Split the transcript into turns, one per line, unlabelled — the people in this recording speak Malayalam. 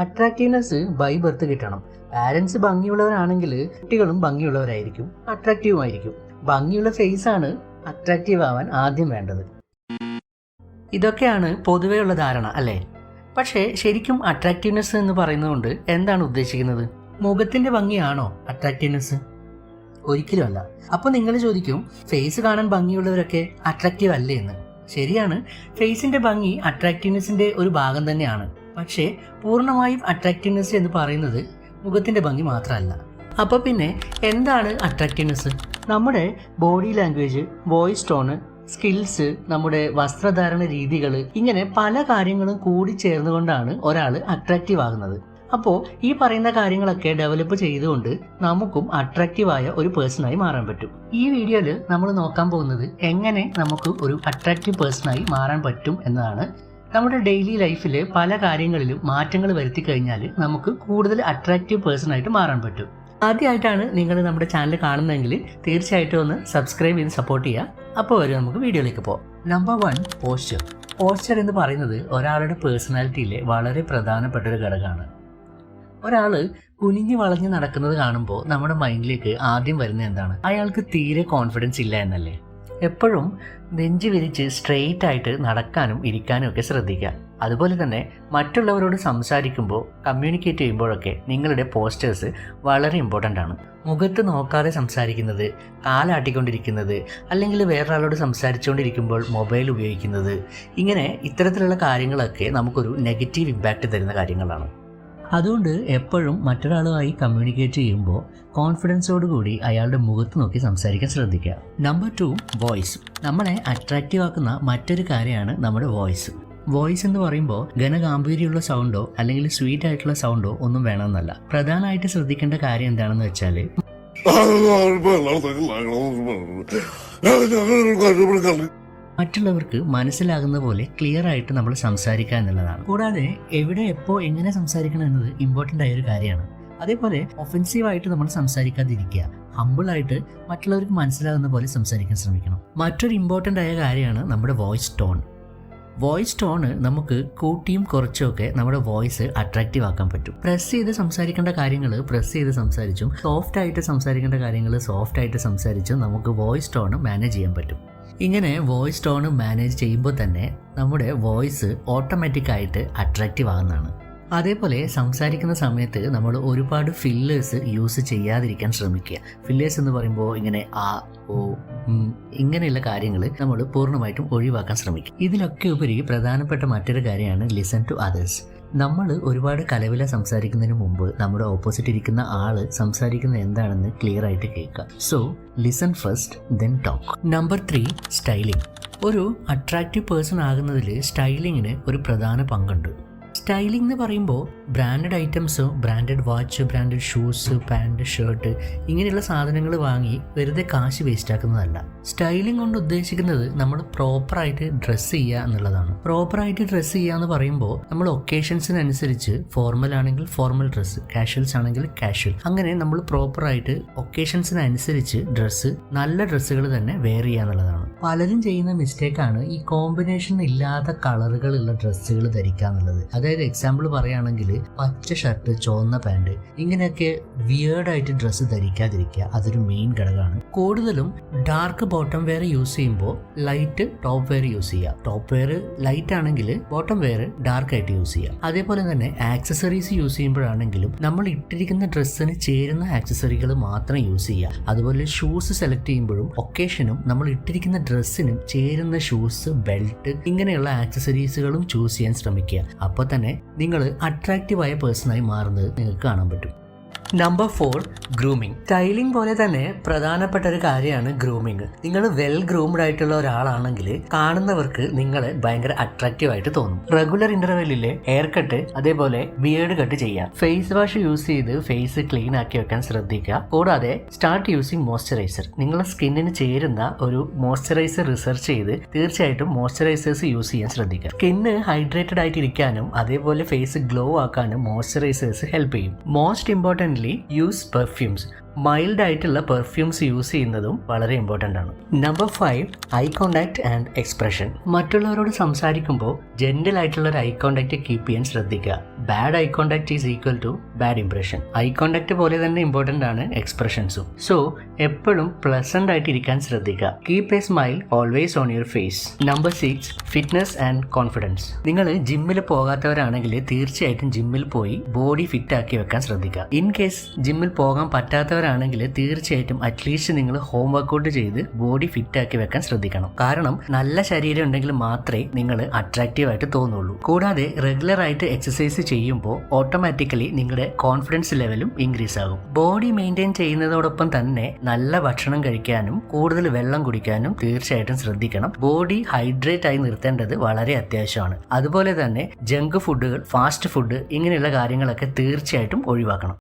അട്രാക്റ്റീവ്നെസ് ബൈ ബർത്ത് കിട്ടണം. പാരൻസ് ഭംഗിയുള്ളവരാണെങ്കിൽ കുട്ടികളും ഭംഗിയുള്ളവരായിരിക്കും, അട്രാക്റ്റീവും ആയിരിക്കും. ഭംഗിയുള്ള ഫേസ് ആണ് അട്രാക്റ്റീവ് ആവാൻ ആദ്യം വേണ്ടത്. ഇതൊക്കെയാണ് പൊതുവെയുള്ള ധാരണ അല്ലേ? പക്ഷേ ശരിക്കും അട്രാക്റ്റീവ്നെസ് എന്ന് പറയുന്നതുകൊണ്ട് എന്താണ് ഉദ്ദേശിക്കുന്നത്? മുഖത്തിന്റെ ഭംഗിയാണോ അട്രാക്റ്റീവ്നെസ്? ഒരിക്കലും അല്ല. അപ്പോൾ നിങ്ങൾ ചോദിക്കും, ഫേസ് കാണാൻ ഭംഗിയുള്ളവരൊക്കെ അട്രാക്റ്റീവ് അല്ലേ എന്ന്. ശരിയാണ്, ഫേസിന്റെ ഭംഗി അട്രാക്റ്റീവ്നെസിന്റെ ഒരു ഭാഗം തന്നെയാണ്. പക്ഷേ പൂർണ്ണമായും അട്രാക്റ്റീവ്നെസ് എന്ന് പറയുന്നത് മുഖത്തിന്റെ ഭംഗി മാത്രമല്ല. അപ്പോൾ പിന്നെ എന്താണ് അട്രാക്റ്റീവ്നെസ്? നമ്മുടെ body language, voice tone, skills, നമ്മുടെ വസ്ത്രധാരണ രീതികൾ, ഇങ്ങനെ പല കാര്യങ്ങളും കൂടി ചേർന്നുകൊണ്ടാണ് ഒരാൾ അട്രാക്റ്റീവ് ആകുന്നത്. അപ്പോൾ ഈ പറയുന്ന കാര്യങ്ങളൊക്കെ ഡെവലപ്പ് ചെയ്തുകൊണ്ട് നമുക്കും അട്രാക്റ്റീവായ ഒരു പേഴ്സണായി മാറാൻ പറ്റും. ഈ വീഡിയോയിൽ നമ്മൾ നോക്കാൻ പോകുന്നത് എങ്ങനെ നമുക്ക് ഒരു അട്രാക്റ്റീവ് പേഴ്സണായി മാറാൻ പറ്റും എന്നതാണ്. നമ്മുടെ ഡെയിലി ലൈഫിൽ പല കാര്യങ്ങളിലും മാറ്റങ്ങൾ വരുത്തി കഴിഞ്ഞാൽ നമുക്ക് കൂടുതൽ അട്രാക്റ്റീവ് പേഴ്സണായിട്ട് മാറാൻ പറ്റും. ആദ്യമായിട്ടാണ് നിങ്ങൾ നമ്മുടെ ചാനൽ കാണുന്നതെങ്കിൽ തീർച്ചയായിട്ടും ഒന്ന് സബ്സ്ക്രൈബ് ചെയ്ത് സപ്പോർട്ട് ചെയ്യുക. അപ്പോൾ വരെ നമുക്ക് വീഡിയോയിലേക്ക് പോകാം. Number 1, posture. പോസ്ചർ എന്ന് പറയുന്നത് ഒരാളുടെ പേഴ്സണാലിറ്റിയിലെ വളരെ പ്രധാനപ്പെട്ട ഒരു ഘടകമാണ്. ഒരാൾ കുനിഞ്ഞു വളഞ്ഞ് നടക്കുന്നത് കാണുമ്പോൾ നമ്മുടെ മൈൻഡിലേക്ക് ആദ്യം വരുന്നത് എന്താണ്? അയാൾക്ക് തീരെ കോൺഫിഡൻസ് ഇല്ല എന്നല്ലേ? എപ്പോഴും നെഞ്ച് വിരിച്ച് സ്ട്രെയിറ്റ് ആയിട്ട് നടക്കാനും ഇരിക്കാനും ഒക്കെ ശ്രദ്ധിക്കുക. അതുപോലെ തന്നെ മറ്റുള്ളവരോട് സംസാരിക്കുമ്പോൾ, കമ്മ്യൂണിക്കേറ്റ് ചെയ്യുമ്പോഴൊക്കെ നിങ്ങളുടെ പോസ്റ്റേഴ്സ് വളരെ ഇമ്പോർട്ടൻ്റ് ആണ്. മുഖത്ത് നോക്കാതെ സംസാരിക്കുന്നത്, കാലാട്ടിക്കൊണ്ടിരിക്കുന്നത്, അല്ലെങ്കിൽ വേറൊരാളോട് സംസാരിച്ചുകൊണ്ടിരിക്കുമ്പോൾ മൊബൈൽ ഉപയോഗിക്കുന്നത്, ഇങ്ങനെ ഇത്തരത്തിലുള്ള കാര്യങ്ങളൊക്കെ നമുക്കൊരു നെഗറ്റീവ് ഇമ്പാക്റ്റ് തരുന്ന കാര്യങ്ങളാണ്. അതുകൊണ്ട് എപ്പോഴും മറ്റൊരാളുമായി കമ്മ്യൂണിക്കേറ്റ് ചെയ്യുമ്പോൾ കോൺഫിഡൻസോട് കൂടി അയാളുടെ മുഖത്ത് നോക്കി സംസാരിക്കാൻ ശ്രദ്ധിക്കുക. Number 2, voice. നമ്മളെ അട്രാക്റ്റീവ് ആക്കുന്ന മറ്റൊരു കാര്യമാണ് നമ്മുടെ വോയിസ്. വോയിസ് എന്ന് പറയുമ്പോൾ ഘനഗാംഭീര്യമുള്ള സൗണ്ടോ അല്ലെങ്കിൽ സ്വീറ്റ് ആയിട്ടുള്ള സൗണ്ടോ ഒന്നും വേണമെന്നല്ല. പ്രധാനമായിട്ട് ശ്രദ്ധിക്കേണ്ട കാര്യം എന്താണെന്ന് വെച്ചാൽ മറ്റുള്ളവർക്ക് മനസ്സിലാകുന്ന പോലെ ക്ലിയർ ആയിട്ട് നമ്മൾ സംസാരിക്കുക എന്നുള്ളതാണ്. കൂടാതെ എവിടെ, എപ്പോൾ, എങ്ങനെ സംസാരിക്കണം എന്നത് ഇമ്പോർട്ടൻ്റ് ആയ ഒരു കാര്യമാണ്. അതേപോലെ ഒഫൻസീവായിട്ട് നമ്മൾ സംസാരിക്കാതിരിക്കുക. ഹമ്പിളായിട്ട് മറ്റുള്ളവർക്ക് മനസ്സിലാകുന്ന പോലെ സംസാരിക്കാൻ ശ്രമിക്കണം. മറ്റൊരു ഇമ്പോർട്ടൻ്റ് ആയ കാര്യമാണ് നമ്മുടെ വോയിസ് ടോൺ. വോയിസ് ടോണ് നമുക്ക് കൂട്ടിയും കുറച്ചുമൊക്കെ നമ്മുടെ വോയിസ് അട്രാക്റ്റീവ് ആക്കാൻ പറ്റും. പ്രസ് ചെയ്ത് സംസാരിക്കേണ്ട കാര്യങ്ങൾ പ്രസ് ചെയ്ത് സംസാരിച്ചും, സോഫ്റ്റ് ആയിട്ട് സംസാരിക്കേണ്ട കാര്യങ്ങൾ സോഫ്റ്റ് ആയിട്ട് സംസാരിച്ചും നമുക്ക് വോയിസ് ടോൺ മാനേജ് ചെയ്യാൻ പറ്റും. ഇങ്ങനെ വോയിസ് ടോൺ മാനേജ് ചെയ്യുമ്പോൾ തന്നെ നമ്മുടെ വോയിസ് ഓട്ടോമാറ്റിക്കായിട്ട് അട്രാക്റ്റീവ് ആകുന്നതാണ്. അതേപോലെ സംസാരിക്കുന്ന സമയത്ത് നമ്മൾ ഒരുപാട് ഫില്ലേഴ്സ് യൂസ് ചെയ്യാതിരിക്കാൻ ശ്രമിക്കുക. ഫില്ലേഴ്സ് എന്ന് പറയുമ്പോൾ ഇങ്ങനെ ആ, ഓ, ഇങ്ങനെയുള്ള കാര്യങ്ങൾ നമ്മൾ പൂർണ്ണമായിട്ടും ഒഴിവാക്കാൻ ശ്രമിക്കുക. ഇതിലൊക്കെ ഉപരി പ്രധാനപ്പെട്ട മറ്റൊരു കാര്യമാണ് ലിസൺ ടു അതേഴ്സ്. നമ്മൾ ഒരുപാട് കലവില സംസാരിക്കുന്നതിന് മുമ്പ് നമ്മുടെ ഓപ്പോസിറ്റ് ഇരിക്കുന്ന ആള് സംസാരിക്കുന്നത് എന്താണെന്ന് ക്ലിയർ ആയിട്ട് കേൾക്കുക. So listen first, then talk. Number 3, styling. ഒരു അട്രാക്റ്റീവ് പേഴ്സൺ ആകുന്നതിൽ സ്റ്റൈലിങ്ങിന് ഒരു പ്രധാന പങ്കുണ്ട്. സ്റ്റൈലിംഗ് എന്ന് പറയുമ്പോൾ ബ്രാൻഡഡ് ഐറ്റംസോ, branded watch, branded shoes, pant, shirt, ഇങ്ങനെയുള്ള സാധനങ്ങൾ വാങ്ങി വെറുതെ കാശ് വേസ്റ്റ് ആക്കുന്നതല്ല. സ്റ്റൈലിംഗ് കൊണ്ട് ഉദ്ദേശിക്കുന്നത് നമ്മൾ പ്രോപ്പറായിട്ട് ഡ്രസ്സ് ചെയ്യുക എന്നുള്ളതാണ്. പ്രോപ്പറായിട്ട് ഡ്രസ്സ് ചെയ്യുക എന്ന് പറയുമ്പോൾ നമ്മൾ ഒക്കേഷൻസിനനുസരിച്ച് ഫോർമൽ ആണെങ്കിൽ ഫോർമൽ ഡ്രസ്സ്, കാഷ്വൽസ് ആണെങ്കിൽ കാഷ്വൽ, അങ്ങനെ നമ്മൾ പ്രോപ്പറായിട്ട് ഒക്കേഷൻസിനനുസരിച്ച് ഡ്രസ്സ്, നല്ല ഡ്രസ്സുകൾ തന്നെ വെയർ ചെയ്യുക എന്നുള്ളതാണ്. പലരും ചെയ്യുന്ന മിസ്റ്റേക്കാണ് ഈ കോമ്പിനേഷൻ ഇല്ലാത്ത കളറുകളുള്ള ഡ്രസ്സുകൾ ധരിക്കുക എന്നുള്ളത്. അതായത് എക്സാമ്പിൾ പറയുകയാണെങ്കിൽ പച്ച ഷർട്ട്, ചുവന്ന പാൻറ്, ഇങ്ങനെയൊക്കെ വിയേർഡായിട്ട് ഡ്രസ്സ് ധരിക്കാതിരിക്കുക. അതൊരു മെയിൻ ഘടകമാണ്. കൂടുതലും ഡാർക്ക് ബോട്ടം വെയർ യൂസ് ചെയ്യുമ്പോൾ ലൈറ്റ് ടോപ്പ് വെയർ യൂസ് ചെയ്യുക. ടോപ്പ് വെയർ ലൈറ്റ് ആണെങ്കിൽ ബോട്ടം വെയർ ഡാർക്ക് ആയിട്ട് യൂസ് ചെയ്യുക. അതേപോലെ തന്നെ ആക്സസറീസ് യൂസ് ചെയ്യുമ്പോഴാണെങ്കിലും നമ്മൾ ഇട്ടിരിക്കുന്ന ഡ്രസ്സിന് ചേരുന്ന ആക്സസറികൾ മാത്രം യൂസ് ചെയ്യുക. അതുപോലെ ഷൂസ് സെലക്ട് ചെയ്യുമ്പോഴും ഒക്കേഷനും നമ്മൾ ഇട്ടിരിക്കുന്ന ഡ്രസ്സിനും ചേരുന്ന ഷൂസ്, ബെൽറ്റ്, ഇങ്ങനെയുള്ള ആക്സസറീസുകളും ചൂസ് ചെയ്യാൻ ശ്രമിക്കുക. അപ്പോൾ തന്നെ നിങ്ങൾ അട്രാക്റ്റീവായ പേഴ്സണായി മാറുന്നത് നിങ്ങൾക്ക് കാണാൻ പറ്റും. Number 4, grooming. സ്റ്റൈലിംഗ് പോലെ തന്നെ പ്രധാനപ്പെട്ട ഒരു കാര്യമാണ് ഗ്രൂമിങ്. നിങ്ങൾ വെൽ ഗ്രൂംഡ് ആയിട്ടുള്ള ഒരാളാണെങ്കിൽ കാണുന്നവർക്ക് നിങ്ങളെ ഭയങ്കര അട്രാക്റ്റീവ് ആയിട്ട് തോന്നും. റെഗുലർ ഇന്റർവെല്ലിലെ ഹെയർ കട്ട്, അതേപോലെ ബിയേർഡ് കട്ട് ചെയ്യാം. ഫേസ് വാഷ് യൂസ് ചെയ്ത് ഫേസ് ക്ലീൻ ആക്കി വെക്കാൻ ശ്രദ്ധിക്കുക. കൂടാതെ സ്റ്റാർട്ട് യൂസിങ് മോയ്സ്ചറൈസർ. നിങ്ങളുടെ സ്കിന്നിന് ചേരുന്ന ഒരു മോയ്സ്ചറൈസർ റിസർച്ച് ചെയ്ത് തീർച്ചയായിട്ടും മോയ്സ്ചറൈസേഴ്സ് യൂസ് ചെയ്യാൻ ശ്രദ്ധിക്കുക. സ്കിന്ന് ഹൈഡ്രേറ്റഡ് ആയിട്ടിരിക്കാനും അതേപോലെ ഫേസ് ഗ്ലോ ആക്കാനും മോയ്സ്ചറൈസേഴ്സ് ഹെൽപ്പ് ചെയ്യും. Most important use perfumes. Mild ആയിട്ടുള്ള പെർഫ്യൂംസ് യൂസ് ചെയ്യുന്നതും വളരെ ഇമ്പോർട്ടൻ്റ് ആണ്. Number 5, eye contact and expression. മറ്റുള്ളവരോട് സംസാരിക്കുമ്പോൾ ജെന്റിൽ ആയിട്ടുള്ള ഒരു ഐ കോണ്ടാക്ട് കീപ്പ് ചെയ്യാൻ ശ്രദ്ധിക്കുക. Bad eye contact is equal to bad impression. Eye contact പോലെ തന്നെ ഇമ്പോർട്ടൻ്റ് ആണ് എക്സ്പ്രഷൻസും. സോ എപ്പോഴും പ്ലസന്റ് ആയിട്ട് ഇരിക്കാൻ ശ്രദ്ധിക്കുക. Keep a smile always on your face. Number 6, fitness and confidence. നിങ്ങൾ ജിമ്മിൽ പോകാത്തവരാണെങ്കിൽ തീർച്ചയായിട്ടും ജിമ്മിൽ പോയി ബോഡി ഫിറ്റ് ആക്കി വെക്കാൻ ശ്രദ്ധിക്കുക. ഇൻ കേസ് ജിമ്മിൽ പോകാൻ പറ്റാത്തവരാണെങ്കിൽ തീർച്ചയായിട്ടും അറ്റ്ലീസ്റ്റ് നിങ്ങൾ ഹോം വർക്കൗട്ട് ചെയ്ത് ബോഡി ഫിറ്റ് ആക്കി വെക്കാൻ ശ്രദ്ധിക്കണം. കാരണം നല്ല ശരീരം ഉണ്ടെങ്കിൽ മാത്രമേ നിങ്ങൾ അട്രാക്റ്റീവ് ആയിട്ട് തോന്നുള്ളൂ. കൂടാതെ റെഗുലർ ആയിട്ട് എക്സസൈസ് ചെയ്യുമ്പോൾ ഓട്ടോമാറ്റിക്കലി നിങ്ങളുടെ കോൺഫിഡൻസ് ലെവലും ഇൻക്രീസ് ആകും. ബോഡി മെയിൻറ്റെയിൻ ചെയ്യുന്നതോടൊപ്പം തന്നെ നല്ല ഭക്ഷണം കഴിക്കാനും കൂടുതൽ വെള്ളം കുടിക്കാനും തീർച്ചയായിട്ടും ശ്രദ്ധിക്കണം. ബോഡി ഹൈഡ്രേറ്റ് ആയി നിർത്തേണ്ടത് വളരെ അത്യാവശ്യമാണ്. അതുപോലെ തന്നെ ജങ്ക് ഫുഡുകൾ, ഫാസ്റ്റ് ഫുഡ് ഇങ്ങനെയുള്ള കാര്യങ്ങളൊക്കെ തീർച്ചയായിട്ടും ഒഴിവാക്കണം.